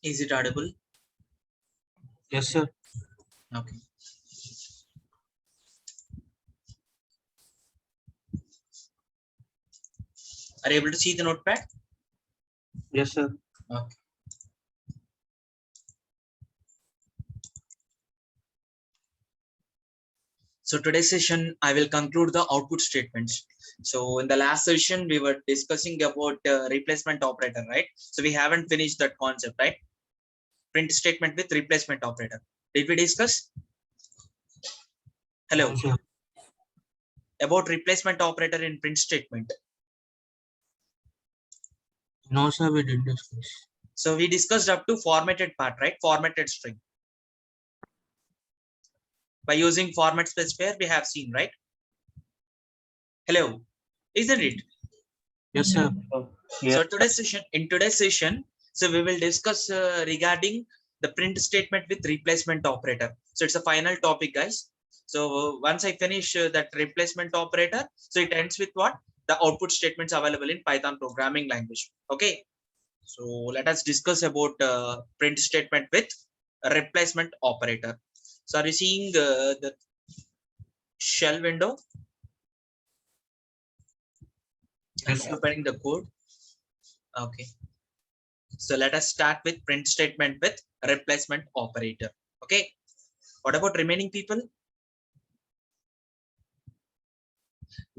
Is it audible? Yes, sir. Okay. Are you able to see the notepad? Yes, sir. Okay. So today's session, I will conclude the output statements. So in the last session, we were discussing about replacement operator, right? So we haven't finished that concept, right? Print statement with replacement operator. Did we discuss? No, Hello. sir. About replacement operator in print statement. No, sir, we didn't discuss. So we discussed up to formatted part, right? Formatted string. By using format specifier, we have seen, right? Hello. Isn't it? Yes, sir. So in today's session, so we will discuss regarding the print statement with replacement operator. So it's a final topic, guys. So once I finish that replacement operator, so it ends with what? The output statements available in Python programming language. Okay. So let us discuss about print statement with a replacement operator. So are you seeing the shell window? Yes, I'm sir. opening the code. Okay. So let us start with print statement with replacement operator. Okay. What about remaining people?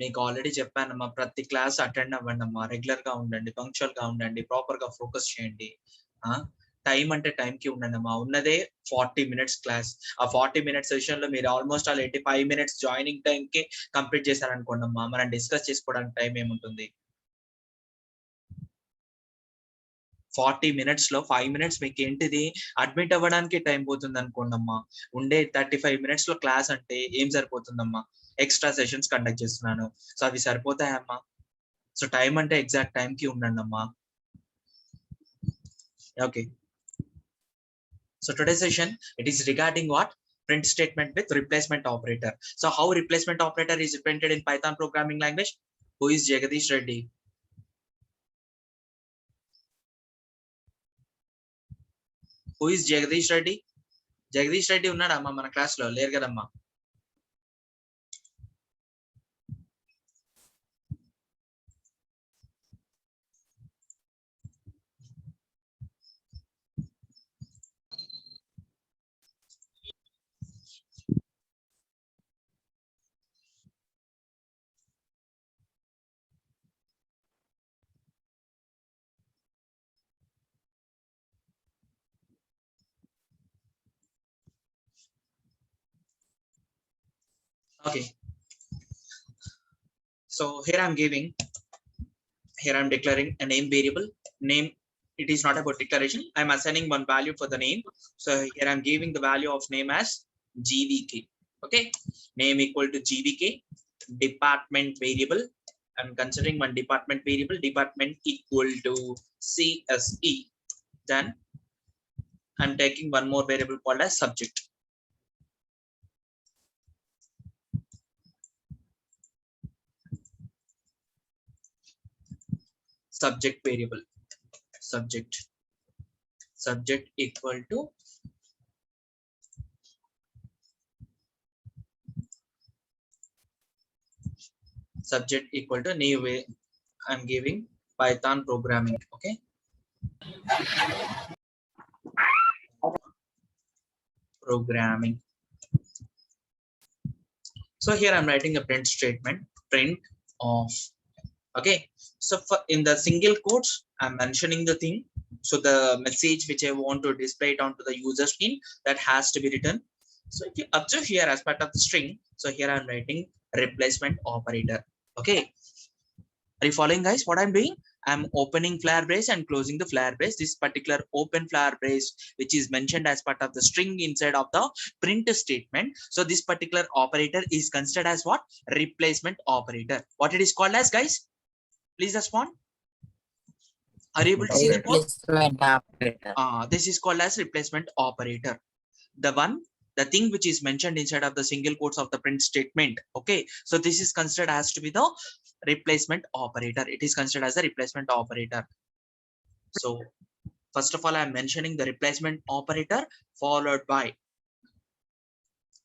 మీకు already చెప్పానమ్మా, ప్రతి class attend అవ్వండి అమ్మా, regular గా ఉండండి, punctual గా ఉండండి, proper గా focus చేయండి. టైం అంటే టైంకి ఉండండి అమ్మా. ఉన్నదే 40 మినిట్స్ క్లాస్. ఆ 40 మినిట్స్ సెషన్ లో మీరు almost all 85 minutes joining time కి కంప్లీట్ చేశారనుకోండి అమ్మా, మనం డిస్కస్ చేసుకోవడానికి టైం ఏముంటుంది? 40 మినిట్స్ లో 5 మినిట్స్ మీకు ఏంటిది అడ్మిట్ అవ్వడానికి టైం పోతుంది అనుకోండి అమ్మా. ఉండే 35 మినిట్స్ లో క్లాస్ అంటే ఏం సరిపోతుందమ్మా? ఎక్స్ట్రా సెషన్స్ కండక్ట్ చేస్తున్నాను. సో అవి సరిపోతాయమ్మా. సో టైం అంటే ఎగ్జాక్ట్ టైం కి ఉండండి అమ్మా. Okay. So today session it is regarding what? Print statement with replacement operator. So how replacement operator is printed in Python programming language? Who is Jagadish Reddy? Who is Jagadish Reddy? Jagadish Reddy ఉన్నాడమ్మా మన class లో? లేరు కదమ్మా. Okay. So here I'm declaring a name variable. Name, it is not about declaration. I'm assigning one value for the name. So here I'm giving the value of name as GVK. Okay. Name equal to GVK. Department variable, I'm considering one department variable. Department equal to CSE. Then I'm taking one more variable called as subject. Subject variable. Subject equal to new way. I'm giving Python programming. Okay. Programming. So here I'm writing a print statement, print of. Okay. So for in the single quotes, I'm mentioning the thing. So the message which I want to display it onto the user screen, that has to be written. So if you observe here as part of the string, so here I'm writing replacement operator. Okay. Are you following, guys, what I'm doing? I'm opening flare brace and closing the flare brace. This particular open flare brace, which is mentioned as part of the string inside of the print statement. So this particular operator is considered as what? Replacement operator. What it is called as, guys? Please respond. Are you able to see the code? Replacement operator. This is called as replacement operator. The thing which is mentioned inside of the single quotes of the print statement. Okay. So this is considered as to be the replacement operator. It is considered as a replacement operator. So First of all, I'm mentioning the replacement operator followed by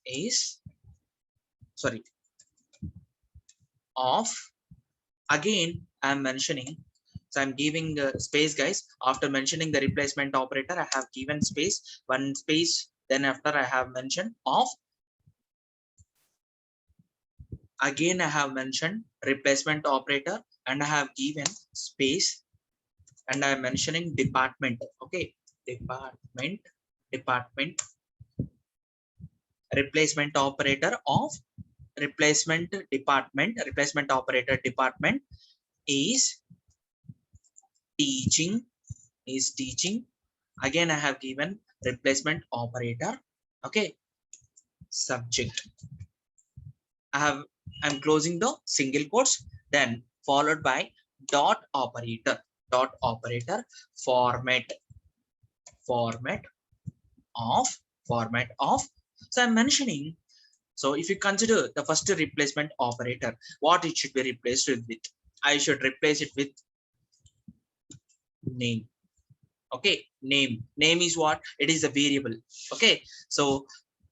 is, sorry, of. Again, I'm mentioning, so I'm giving space, guys. After mentioning the replacement operator, I have given space, one space. Then after I have mentioned of. Again, I have mentioned replacement operator and I have given space and I'm mentioning department. Okay, department, replacement operator of replacement operator department is teaching. Again, I have given replacement operator. Okay, subject. I'm closing the single quotes, then followed by dot operator. Format of. So I'm mentioning, so if you consider the first replacement operator, what it should be replaced with? I should replace it with name. Okay, name is what? It is a variable. Okay, so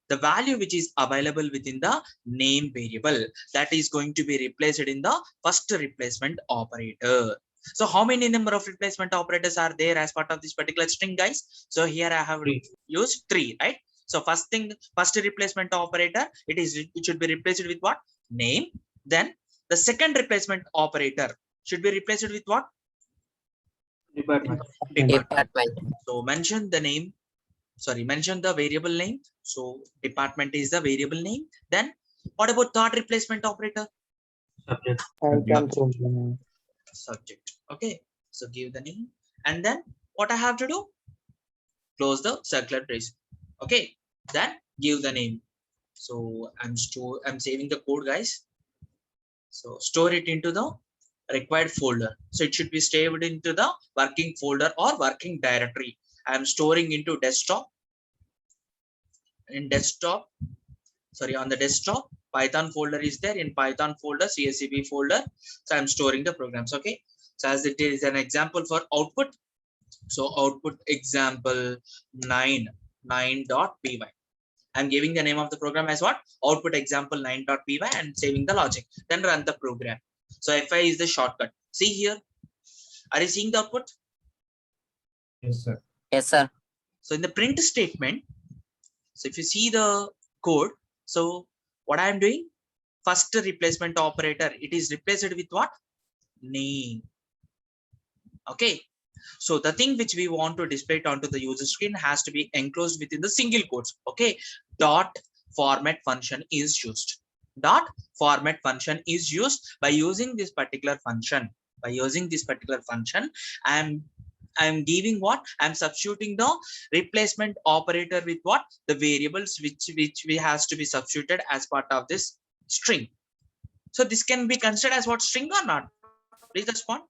the value which is available within the name variable, that is going to be replaced in the first replacement operator. So how many number of replacement operators are there as part of this particular string, guys? So here I have used 3, right? So first replacement operator, it should be replaced with what? Name. Then the second replacement operator should be replaced with what? Department. So mention the name, mention the variable name. So department is the variable name. Then what about third replacement operator? Subject. Okay, so give the name and then what I have to do? Close the circular brace. Okay, then give the name. So I'm saving the code, guys. So store it into the required folder. So it should be saved into the working folder or working directory. I'm storing into desktop. In desktop, sorry, on the desktop, Python folder is there. In Python folder, CSCP folder. So I'm storing the programs. Okay. So as it is an example for output. So output example 9.py. I'm giving the name of the program as what? Output example 9.py and saving the logic. Then run the program. So FI is the shortcut. See here. Are you seeing the output? Yes, sir. Yes, sir. So in the print statement, so if you see the code, so what I am doing? First replacement operator, it is replaced with what? Name. Okay. So the thing which we want to display it onto the user screen has to be enclosed within the single quotes. Okay. Dot format function is used. Dot format function is used. By using this particular function. I'm giving what? I'm substituting the replacement operator with what? The variables which we has to be substituted as part of this string. So this can be considered as what? String or not? Please respond.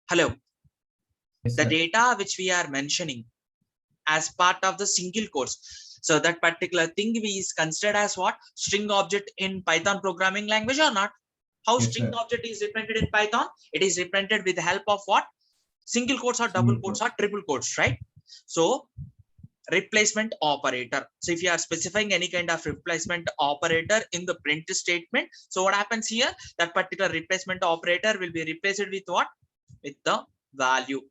Hello. Yes, The sir. data which we are mentioning as part of the single quotes. So that particular thing is considered as what? String object in Python programming language or not? How Yes, string sir. object is represented in Python? It is represented with the help of what? Single quotes or double quotes or triple quotes, right? So replacement operator. So if you are specifying any kind of replacement operator in the print statement, so what happens here? That particular replacement operator will be replaced with what? With the value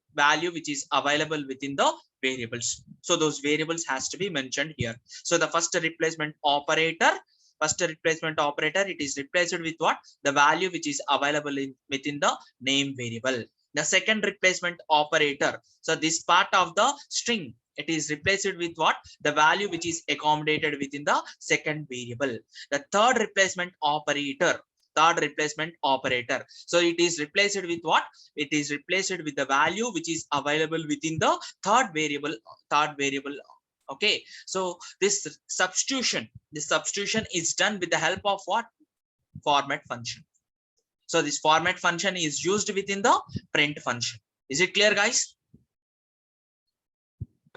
which is available within the variables. So those variables has to be mentioned here. So the first replacement operator, it is replaced with what? The value which is available within the name variable. The second replacement operator, so this part of the string, it is replaced with what? The value which is accommodated within the second variable. The third replacement operator, so it is replaced with what? It is replaced with the value which is available within the third variable. Okay, so this substitution is done with the help of what? Format function. So this format function is used within the print function. Is it clear, guys?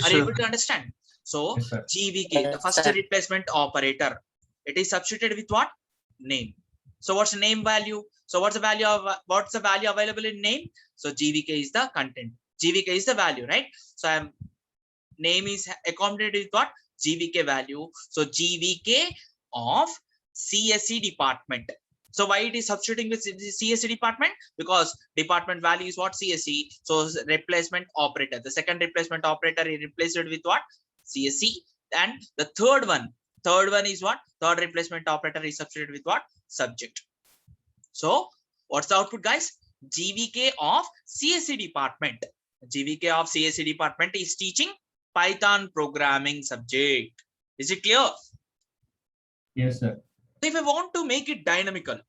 Are you able to understand? So Yes, sir. GVK, the first replacement operator, it is substituted with what? Name. So what's the name value? So what's the value available in name? So GVK is the content. GVK is the value, right? So I'm name is accommodated with what? GVK value. So GVK of CSE department. So why it is substituting with CSE department? Because department value is what? CSE. So replacement operator. The second replacement operator is replaced with what? CSE. And the third one is what? Third replacement operator is substituted with what? Subject. So what's the output, guys? GVK of CSE department. GVK of CSE department is teaching Python programming subject. Is it clear? Yes, sir. If I want to make it dynamical,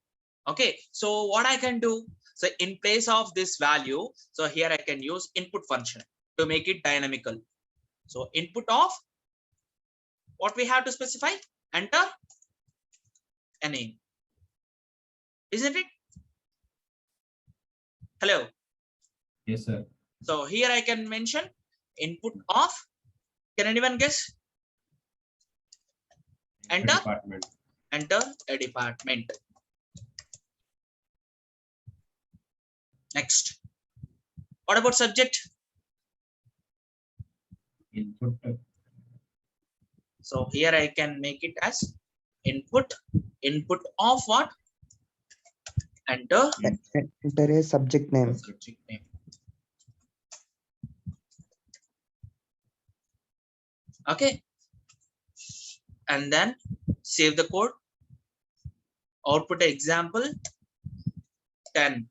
okay, so what I can do? So in place of this value, so here I can use input function to make it dynamical. So input of what we have to specify? Enter a name. Isn't it? Hello. Yes, sir. So here I can mention input of, can anyone guess? Enter. Department. Enter a department. Next. What about subject? Input. So here I can make it as input of what? Enter Enter a subject name. subject name. Okay. And then save the code. Output example 10.py.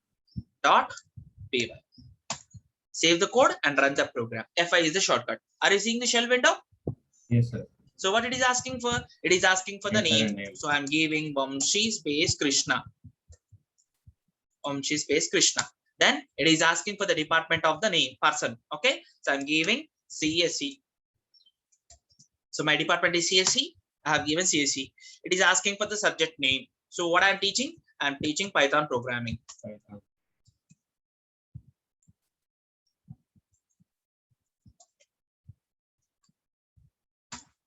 Save the code and run the program. FI is the shortcut. Are you seeing the shell window? Yes, sir. So what it is asking for? It is asking for the Enter a name. name. So I'm giving Vamshi space Krishna. Vamshi space Krishna. Then it is asking for the department of the name person. Okay. So I'm giving CSE. So my department is CSE. I have given CSE. It is asking for the subject name. So what I'm teaching? I'm teaching Python programming. Python.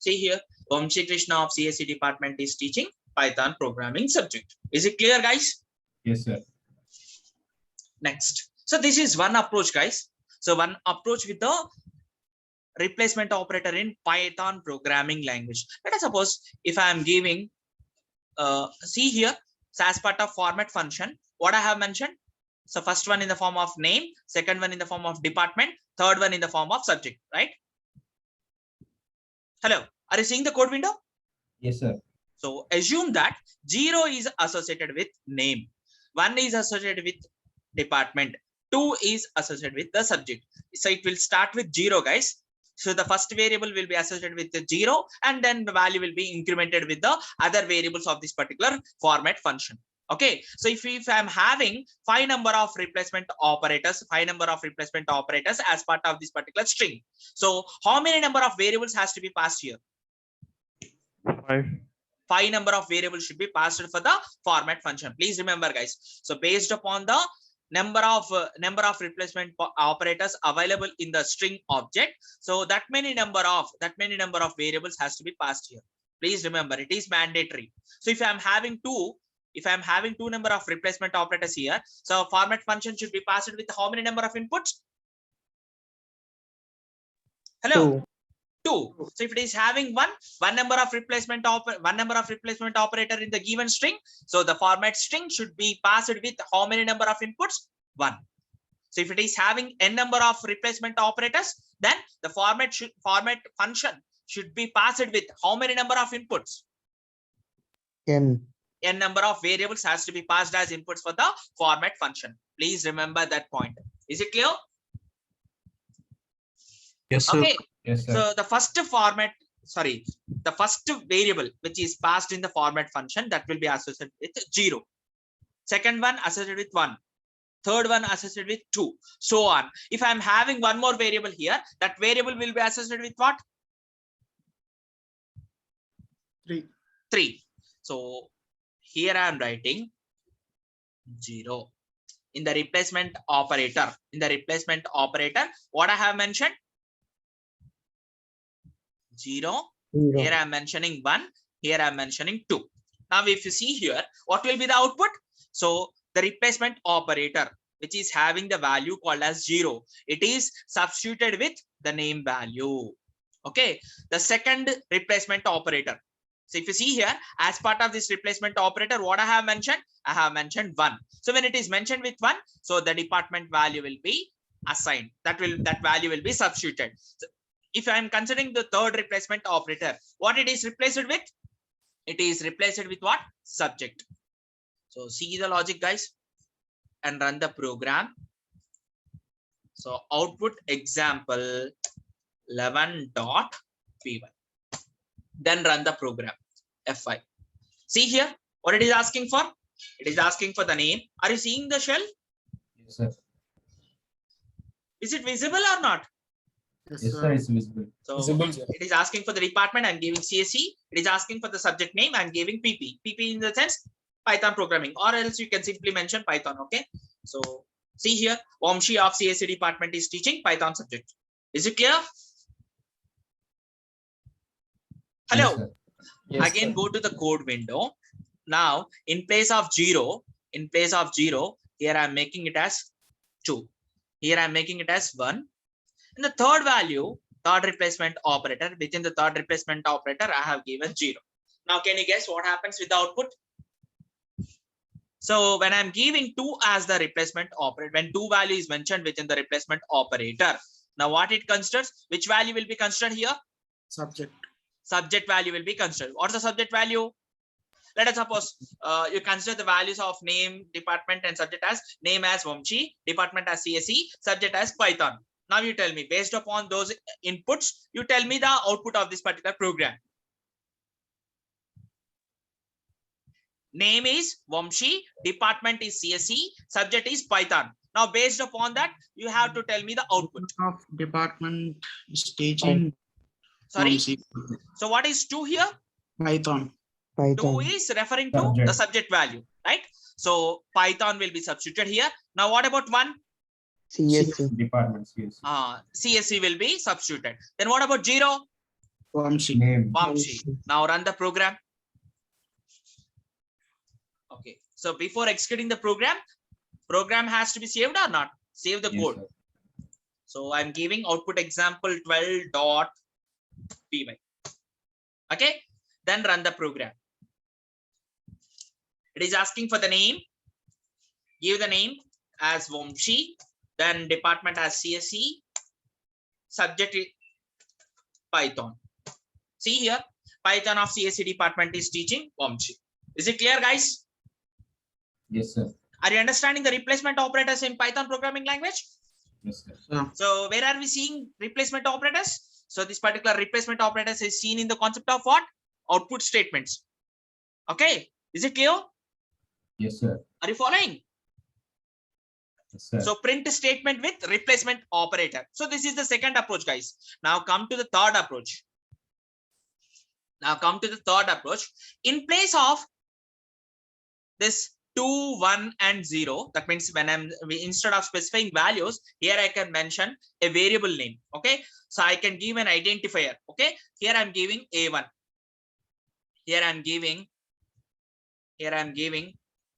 See here, Vamshi Krishna of CSE department is teaching Python programming subject. Is it clear, guys? Yes, sir. Next. So this is one approach, guys. So one approach with the replacement operator in Python programming language. Let us suppose if I am giving, see here, so as part of format function, what I have mentioned. So first one in the form of name, second one in the form of department, third one in the form of subject, right? Hello, are you seeing the code window? Yes, sir. So assume that 0 is associated with name, 1 is associated with department, 2 is associated with the subject. So it will start with 0, guys. So the first variable will be associated with the 0, and then the value will be incremented with the other variables of this particular format function. Okay, so if I'm having 5 number of replacement operators, 5 number of replacement operators as part of this particular string. So how many number of variables has to be passed here? 5 number of variables should be passed for the format function. Please remember, guys. So based upon the number of replacement operators available in the string object, so that many number of variables has to be passed here. Please remember, it is mandatory. So if I'm having two number of replacement operators here, so format function should be passed with how many number of inputs? Hello. 2. So if it is having one number of replacement operator in the given string, so the format string should be passed with how many number of inputs? 1. So if it is having n number of replacement operators, then the format function should be passed with how many number of inputs? N. N number of variables has to be passed as inputs for the format function. Please remember that point. Is it clear? Yes, sir. Okay. Yes, sir. So the first variable which is passed in the format function, that will be associated with 0. Second one associated with 1. Third one associated with 2. So on. If I'm having one more variable here, that variable will be associated with what? 3. So here I am writing 0 in the replacement operator. In the replacement operator, what I have mentioned? 0. Here I am mentioning 1. Here I am mentioning 2. Now, if you see here, what will be the output? So the replacement operator. which is having the value called as 0, it is substituted with the name value. Okay, the second replacement operator. So if you see here, as part of this replacement operator, what I have mentioned? I have mentioned 1. So when it is mentioned with 1, so the department value will be assigned. That value will be substituted. So if I am considering the third replacement operator, what it is replaced with? It is replaced with what? Subject. So see the logic, guys, and run the program. So output example 11.p1. Then run the program F5. See here what it is asking for. It is asking for the name. Are you seeing the shell? Yes, sir. Is it visible or not? Yes, sir. It's visible. So Visible, sir. it is asking for the department. I'm giving CSE. It is asking for the subject name. I'm giving PP. PP in the sense Python programming, or else you can simply mention Python. Okay. So see here, Vamshi of CSE department is teaching Python subject. Is it clear? Hello. Yes, sir. Yes, Again, sir. go to the code window. Now, in place of 0, here I'm making it as 2. Here I'm making it as 1. And the third value, third replacement operator, within the third replacement operator, I have given 0. Now, can you guess what happens with the output? So when I'm giving 2 as the replacement operator, when 2 value is mentioned within the replacement operator, now what it considers? Which value will be considered here? Subject. Subject value will be considered. What's the subject value? Let us suppose you consider the values of name, department, and subject as name as Vamshi, department as CSE, subject as Python. Now you tell me, based upon those inputs, you tell me the output of this particular program. Name is Vamshi, department is CSE, subject is Python. Now based upon that, you have to tell me the output. Of department staging. Sorry. So what is 2 here? Python. 2 Python. is referring to the subject value, right? So Python will be substituted here. Now what about 1? CSC. Department CSE. CSE will be substituted. Then what about 0? Vamshi. Name. Vamshi. Now run the program. Okay. So before executing the program has to be saved or not? Save the Yes, code. sir. So I'm giving output example 12.py. Okay. Then run the program. It is asking for the name. Give the name as Vamshi. Then department as CSE. Subject is Python. See here, Python of CSE department is teaching Vamshi. Is it clear, guys? Yes, sir. Are you understanding the replacement operators in Python programming language? Yes, sir. So where are we seeing replacement operators? So this particular replacement operators is seen in the concept of what? Output statements. Okay. Is it clear? Yes, sir. Are you following? Yes, sir. So print statement with replacement operator. So this is the second approach, guys. Now come to the third approach. In place of this 2, 1, and 0, that means when instead of specifying values, here I can mention a variable name. Okay. So I can give an identifier. Okay. Here I'm giving A1. Here I'm giving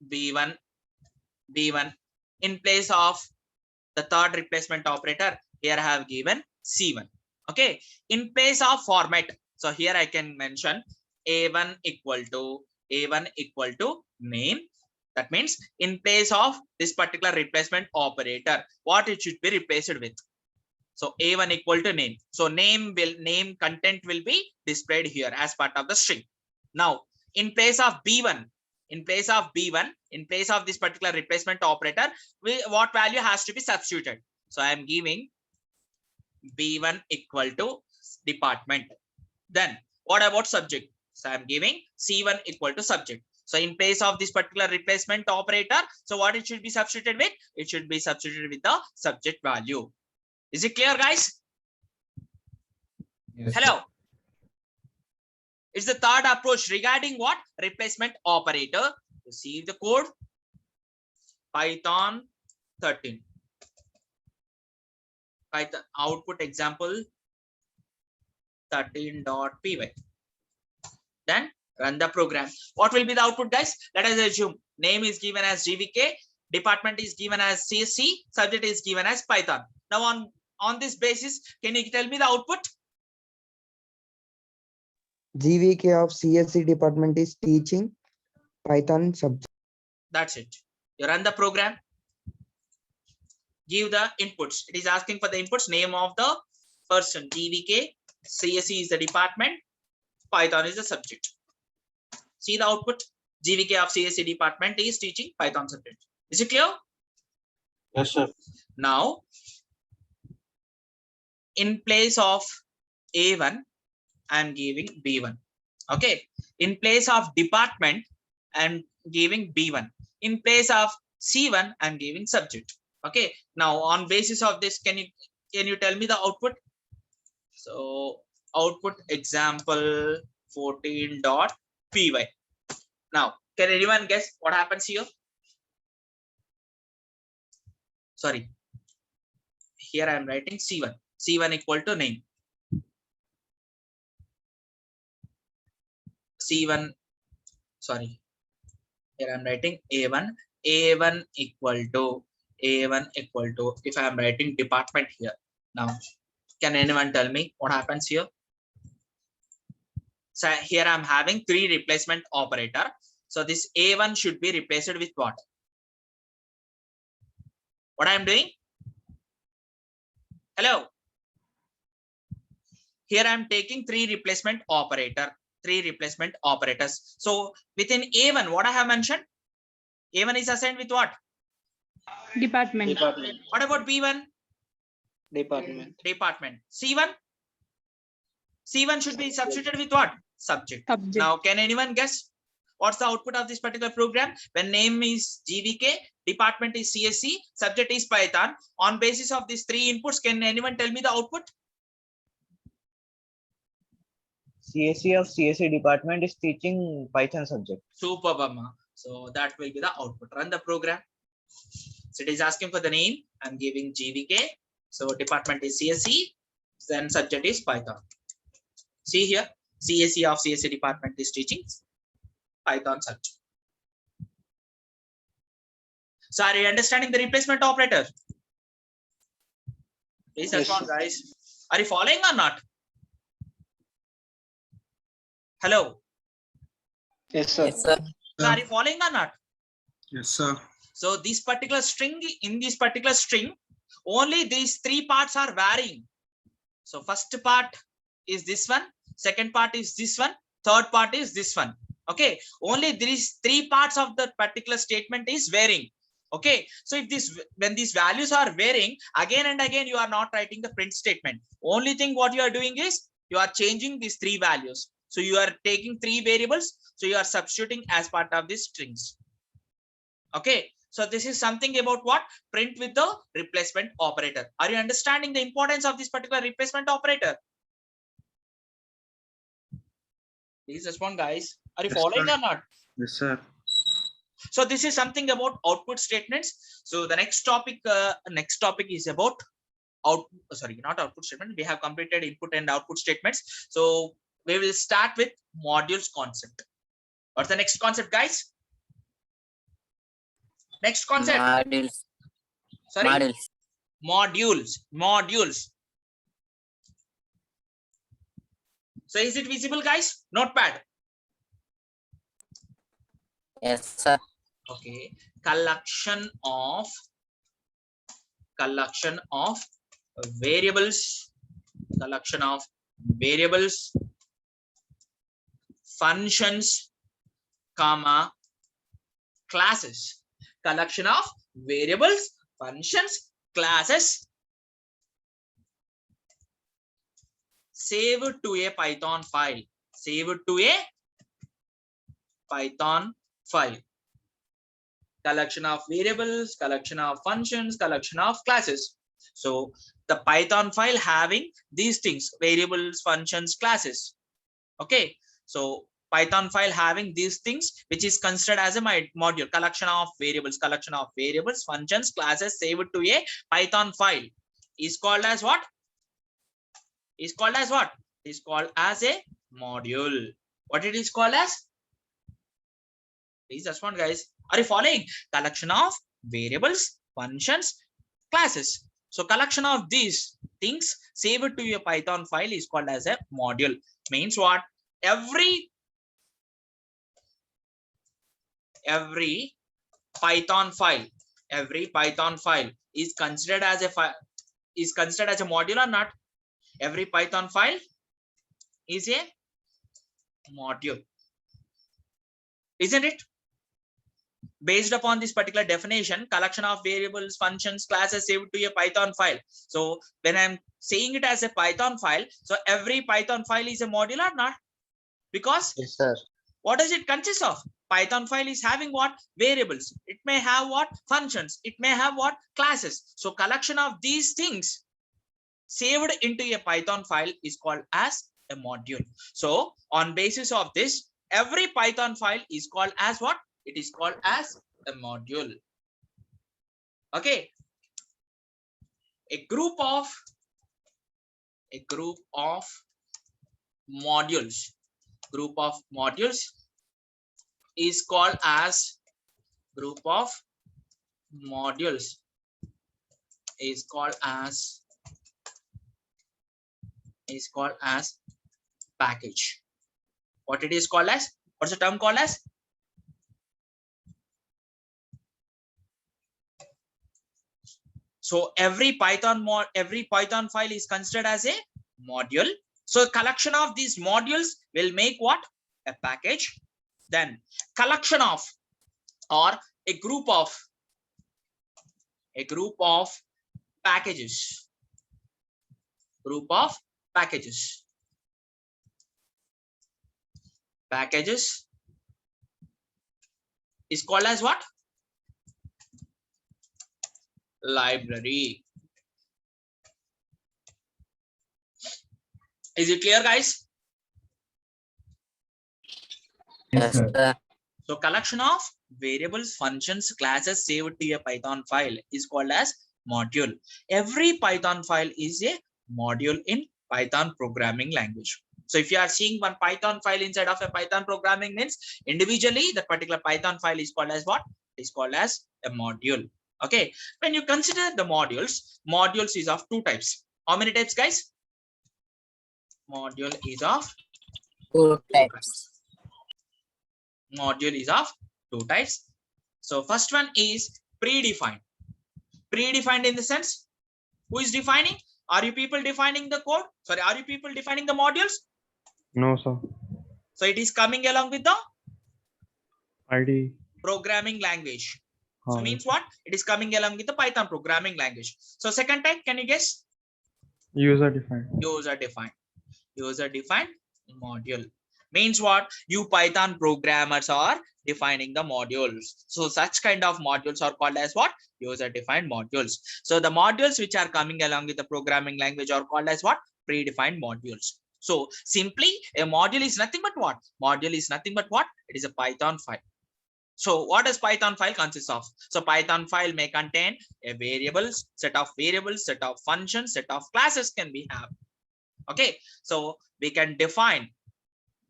B1. In place of the third replacement operator, here I have given C1. Okay. In place of format, so here I can mention A1 equal to name. That means in place of this particular replacement operator, what it should be replaced with. So A1 equal to name. So name content will be displayed here as part of the string. Now in place of B1, in place of this particular replacement operator, what value has to be substituted? So I am giving B1 equal to department. Then what about subject? So I am giving C1 equal to subject. So in place of this particular replacement operator, so what it should be substituted with? It should be substituted with the subject value. Is it clear, guys? Yes, Hello. sir. It's the third approach regarding what? Replacement operator. Receive the code. Python 13. Python output example 13.py. Then run the program. What will be the output, guys? Let us assume name is given as GVK, department is given as CSC, subject is given as Python. Now on this basis, can you tell me the output? GVK of CSC department is teaching Python subject. That's it. You run the program, give the inputs. It is asking for the inputs, name of the person, GVK, CSC is the department, Python is the subject. See the output, GVK of CSC department is teaching Python subject. Is it clear? Yes, sir. Now, in place of A1, I am giving B1. Okay. In place of department, I am giving B1. In place of C1, I am giving subject. Okay. Now, on basis of this, can you tell me the output? So, output example 14.py. Now, can anyone guess what happens here? Sorry. Here I am writing C1. C1 equal to name. C1, sorry. Here I am writing A1. A1 equal to, if I am writing department here. Now, can anyone tell me what happens here? So here I am having 3 replacement operator. So this A1 should be replaced with what? What I am doing? Hello. Here I am taking 3 replacement operator, 3 replacement operators. So within A1, what I have mentioned? A1 is assigned with what? Department. Department. What about B1? Department. Department. C1? C1 should be substituted with what? Subject. Subject. Now, can anyone guess what's the output of this particular program? When name is GVK, department is CSC, subject is Python. On basis of these 3 inputs, can anyone tell me the output? CSC of CSC department is teaching Python subject. Super, Bama. So that will be the output. Run the program. So it is asking for the name. I'm giving GVK. So department is CSC. Then subject is Python. See here, CSC of CSC department is teaching Python subject. So are you understanding the replacement operator? Please respond, guys. Are you following or not? Hello. Yes, sir. Yes, sir. So are you following or not? Yes, sir. So this particular string, in this particular string, only these 3 parts are varying. So first part is this one, second part is this one, third part is this one. Okay, only these 3 parts of the particular statement is varying. Okay, so if this, when these values are varying, again and again you are not writing the print statement. Only thing what you are doing is you are changing these 3 values. So you are taking 3 variables, so you are substituting as part of these strings. Okay, so this is something about what? Print with the replacement operator. Are you understanding the importance of this particular replacement operator? Please respond, guys. Are you Yes, following sir. or not? Yes, sir. So this is something about output statements. So the next topic is about not output statement. We have completed input and output statements. So we will start with modules concept. What's the next concept, guys? Next concept. Modules. Sorry. Modules. Modules. So is it visible, guys? Notepad. Yes, sir. Okay. Collection of variables. Collection of variables, functions, comma, classes. Collection of variables, functions, classes. Save to a Python file. Save to a Python file. Collection of variables, collection of functions, collection of classes. So the Python file having these things, variables, functions, classes. Okay. So Python file having these things, which is considered as a module, collection of variables, functions, classes, save it to a Python file is called as what? Is called as what? Is called as a module. What it is called as? Please respond, guys. Are you following? Collection of variables, functions, classes. So collection of these things saved to a Python file is called as a module. Means what? Every Python file is considered as a module or not? Every Python file is a module, isn't it? Based upon this particular definition, collection of variables, functions, classes saved to a Python file. So when I'm saying it as a Python file, so every Python file is a module or not? Because Yes, sir. what does it consist of? Python file is having what? Variables. It may have what? Functions. It may have what? Classes. So collection of these things saved into a Python file is called as a module. So on basis of this, every Python file is called as what? It is called as a module. Okay. A group of modules. Group of modules is called as package. What it is called as? What's the term called as? So every Python file is considered as a module. So collection of these modules will make what? A package. Then collection of or a group of packages. Packages is called as what? Library. Is it clear, guys? Yes, sir. So collection of variables, functions, classes saved to a Python file is called as module. Every Python file is a module in Python programming language. So if you are seeing one Python file inside of a Python programming, means individually that particular Python file is called as what? Is called as a module. Okay. When you consider the modules is of two types. How many types, guys? Module is of Two types. Module is of two types. So first one is predefined. Predefined in the sense, who is defining? Are you people defining the code? Sorry, are you people defining the modules? No, sir. So it is coming along with the ID. programming language. So means what? It is coming along with the Python programming language. So second type, can you guess? User defined. User defined module. Means what? You Python programmers are defining the modules. So such kind of modules are called as what? User defined modules. So the modules which are coming along with the programming language are called as what? Predefined modules. So simply a module is nothing but what? Module is nothing but what? It is a Python file. So what does Python file consist of? So Python file may contain a set of variables, set of functions, set of classes can be have. Okay. So we can define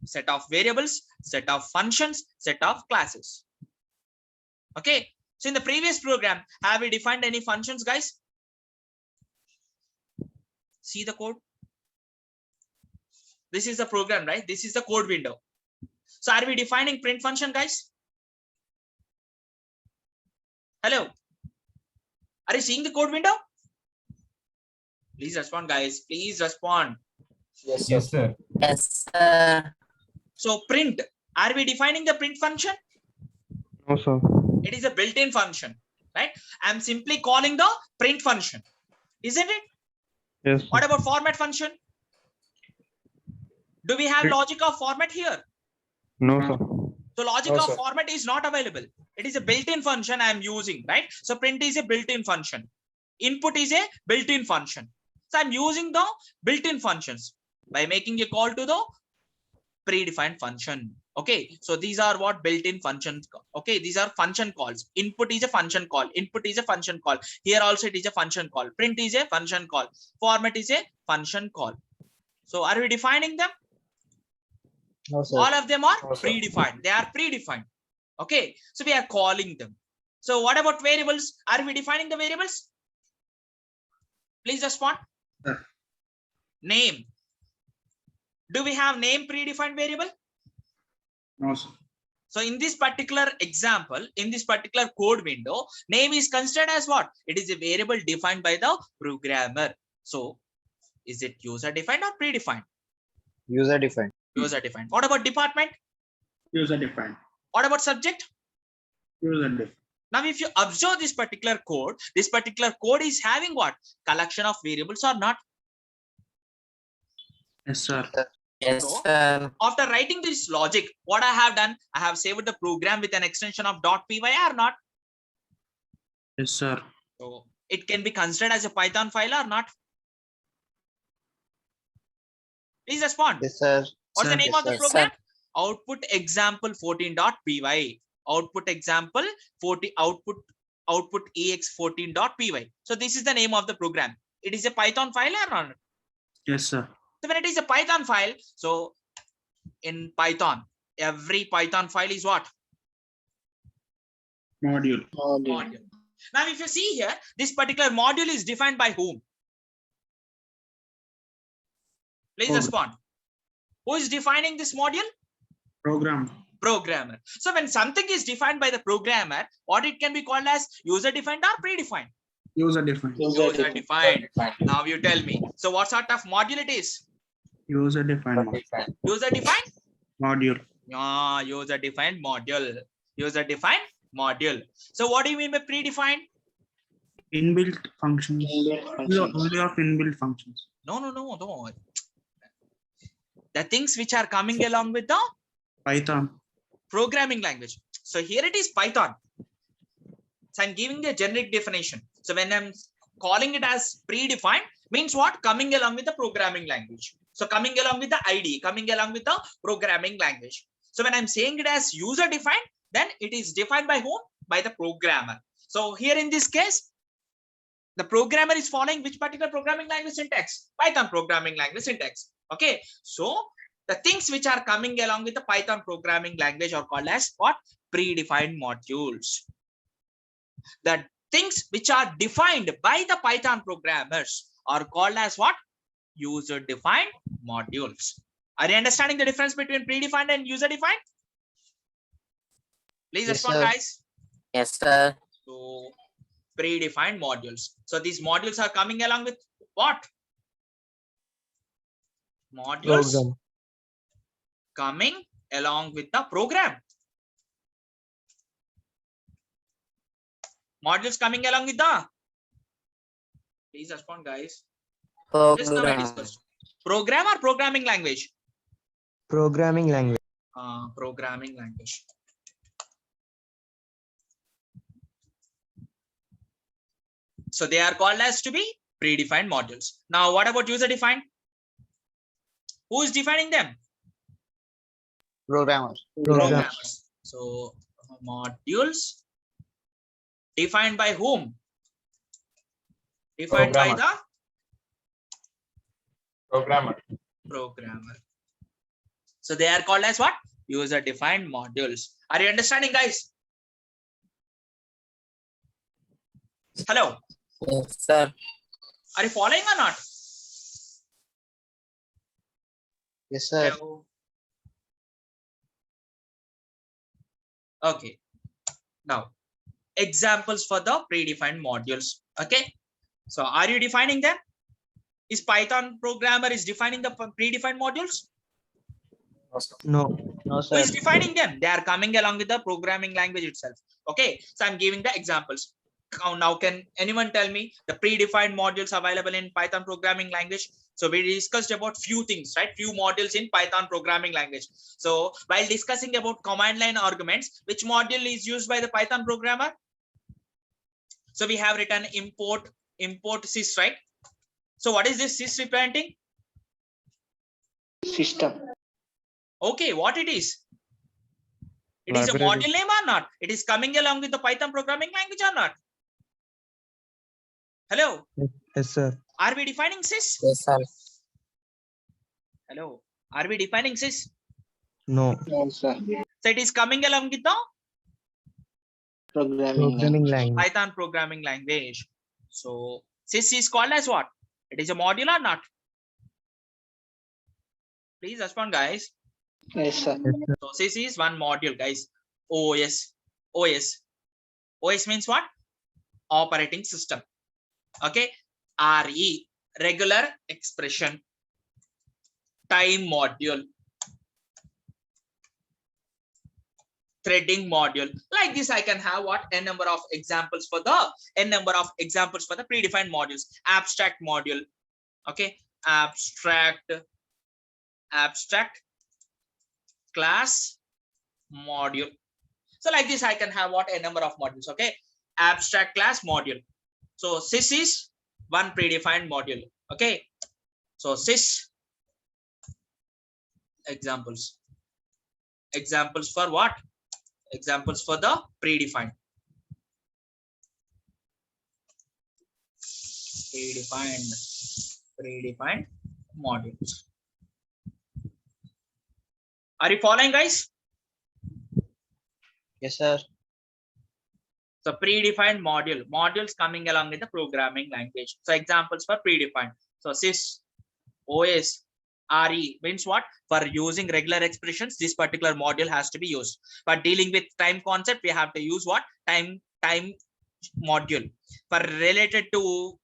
set of variables, set of functions, set of classes. Okay. So in the previous program, have we defined any functions, guys? See the code. This is the program, right? This is the code window. So are we defining print function, guys? Hello. Are you seeing the code window? Please respond, guys. Please respond. Yes, sir. Yes, sir. So print, are we defining the print function? No, sir. It is a built-in function, right? I'm simply calling the print function, isn't it? Yes, sir. What about format function? Do we have logic of format here? No, sir. So logic of format is not available. It is a built-in function I'm using, right? So print is a built-in function. Input is a built-in function. So I'm using the built-in functions by making a call to the predefined function. Okay, so these are what built-in functions. Okay, these are function calls. Input is a function call. Input is a function call. Here also it is a function call. Print is a function call. Format is a function call. So are we defining them? No, sir. All of them are predefined. They are predefined. Okay, so we are calling them. So what about variables? Are we defining the variables? Please respond. Sir. Name. Do we have name predefined variable? No, sir. So in this particular example, in this particular code window, name is considered as what? It is a variable defined by the programmer. So is it user defined or predefined? User defined. User defined. What about department? User defined. What about subject? User defined. Now, if you observe this particular code is having what? Collection of variables or not? Yes, sir. Yes, So, sir. after writing this logic, what I have done, I have saved the program with an extension of .py or not? Yes, sir. So it can be considered as a Python file or not? Please respond. Yes, sir. What's the Sir. name of the Yes, sir. program? Output example 14.py. Output example 40 output ex14.py. So this is the name of the program. It is a Python file or not? Yes, sir. So when it is a Python file, so in Python, every Python file is what? Module. Module. Now, if you see here, this particular module is defined by whom? Please Program. respond. Who is defining this module? Program. Programmer. So when something is defined by the programmer, what it can be called as user defined or predefined? User defined. User defined. Now you tell me. So what sort of module it is? User defined. User defined? Module. Yeah, user defined module. User defined module. So what do you mean by predefined? Inbuilt functions. Only of inbuilt functions. No. The things which are coming along with the Python. programming language. So here it is Python. So I'm giving the generic definition. So when I'm calling it as predefined, means what? Coming along with the programming language. So coming along with the IDE, coming along with the programming language. So when I'm saying it as user defined, then it is defined by whom? By the programmer. So here in this case, the programmer is following which particular programming language syntax? Python programming language syntax. Okay. So the things which are coming along with the Python programming language are called as what? Predefined modules. The things which are defined by the Python programmers are called as what? User defined modules. Are you understanding the difference between predefined and user defined? Please Yes, respond, sir. guys. Yes, sir. So predefined modules. So these modules are coming along with what? Modules Program. coming along with the program. Modules coming along with the. Please respond, guys. Just now I Program. discussed. Program or programming language? Programming language. Programming language. So they are called as to be predefined modules. Now, what about user defined? Who is defining them? Programmer. Programmers. So modules defined by whom? Defined by the programmer. So they are called as what? User defined modules. Are you understanding, guys? Hello. Yes, sir. Are you following or not? Yes, sir. Hello. Okay. Now, examples for the predefined modules. Okay. So are you defining them? Is Python programmer is defining the predefined modules? No. No, Who is sir. defining them? They are coming along with the programming language itself. Okay. So I'm giving the examples. Now, can anyone tell me the predefined modules available in Python programming language? So we discussed about few things, right? Few modules in Python programming language. So while discussing about command line arguments, which module is used by the Python programmer? So we have written import sys, right? So what is this sys representing? System. Okay, what it is? It is a Library. module name or not? It is coming along with the Python programming language or not? Hello, Yes, sir. are we defining sys? Yes, sir. Hello, are we defining sys? No. No, sir. So it is coming along with the Programming language. Python programming language. So sys is called as what? It is a module or not? Please respond, guys. Yes, sir. So sys is one module, guys. OS means what? Operating system. Okay. RE, regular expression. Time module. Threading module. Like this, I can have what? N number of examples for the predefined modules. Abstract module. Okay. Abstract class module. So like this, I can have what? A number of modules. Okay. Abstract class module. So sys is one predefined module. Okay. So sys examples for what? Examples for the predefined modules. Are you following, guys? Yes, sir. So predefined modules coming along with the programming language. So examples for predefined. So sys, OS, RE means what? For using regular expressions, this particular module has to be used. For dealing with time concept, we have to use what? Time module. For related to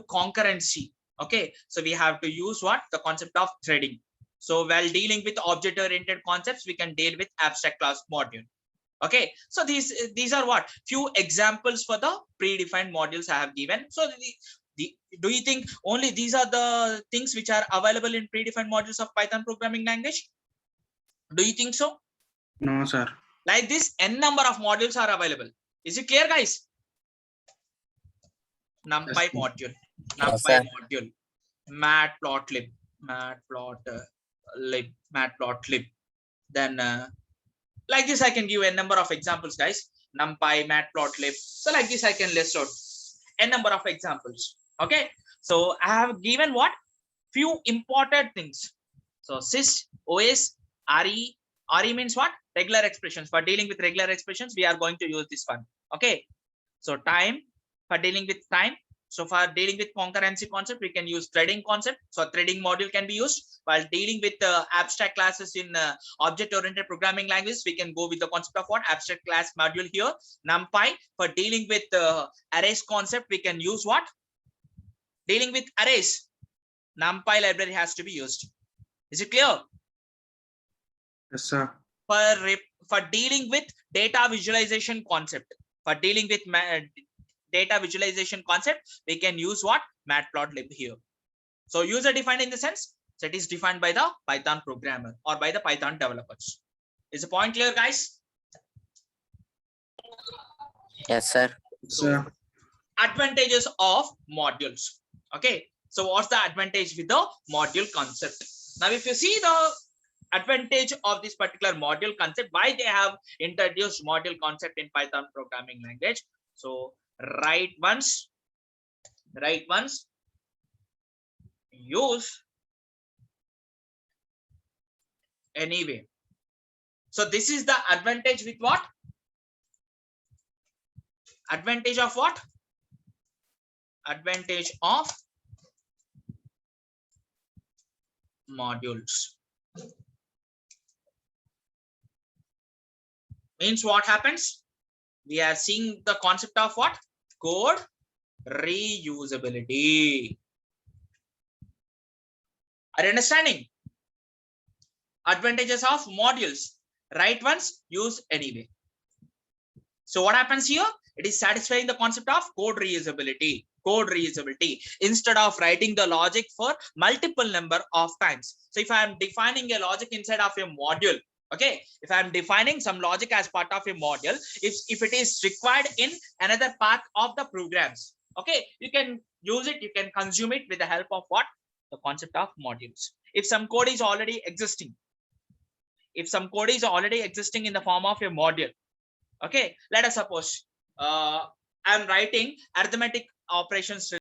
concurrency. Okay. So we have to use what? The concept of threading. So while dealing with object-oriented concepts, we can deal with abstract class module. Okay, so these are what? Few examples for the predefined modules I have given. So do you think only these are the things which are available in predefined modules of Python programming language? Do you think so? No, sir. Like this, n number of modules are available. Is it clear, guys? NumPy module, matplotlib, then like this I can give a number of examples, guys. NumPy, matplotlib. So like this I can list out a number of examples. Okay, so I have given what? Few important things. So sys, OS, RE means what? Regular expressions. For dealing with regular expressions, we are going to use this one. Okay, so time, for dealing with time. So for dealing with concurrency concept, we can use threading concept. So threading module can be used. While dealing with abstract classes in object-oriented programming language, we can go with the concept of what? Abstract class module here. NumPy, for dealing with arrays concept, we can use what? Dealing with arrays, NumPy library has to be used. Is it clear? Yes, sir. For dealing with data visualization concept, we can use what? Matplotlib here. So user defined in the sense that is defined by the Python programmer or by the Python developers. Is the point clear, guys? Yes, sir. Sir. Advantages of modules. Okay, so what's the advantage with the module concept? Now if you see the advantage of this particular module concept, why they have introduced module concept in Python programming language. So write once, use anyway. So this is the advantage with what? Advantage of what? Advantage of modules. Means what happens? We are seeing the concept of what? Code reusability. Are you understanding? Advantages of modules. Write once, use anyway. So what happens here? It is satisfying the concept of code reusability. Instead of writing the logic for multiple number of times. So if I am defining a logic inside of a module, okay, if I'm defining some logic as part of a module, if it is required in another part of the programs, okay, you can use it, you can consume it with the help of what? The concept of modules. If some code is already existing, in the form of a module, okay, let us suppose I'm writing arithmetic operations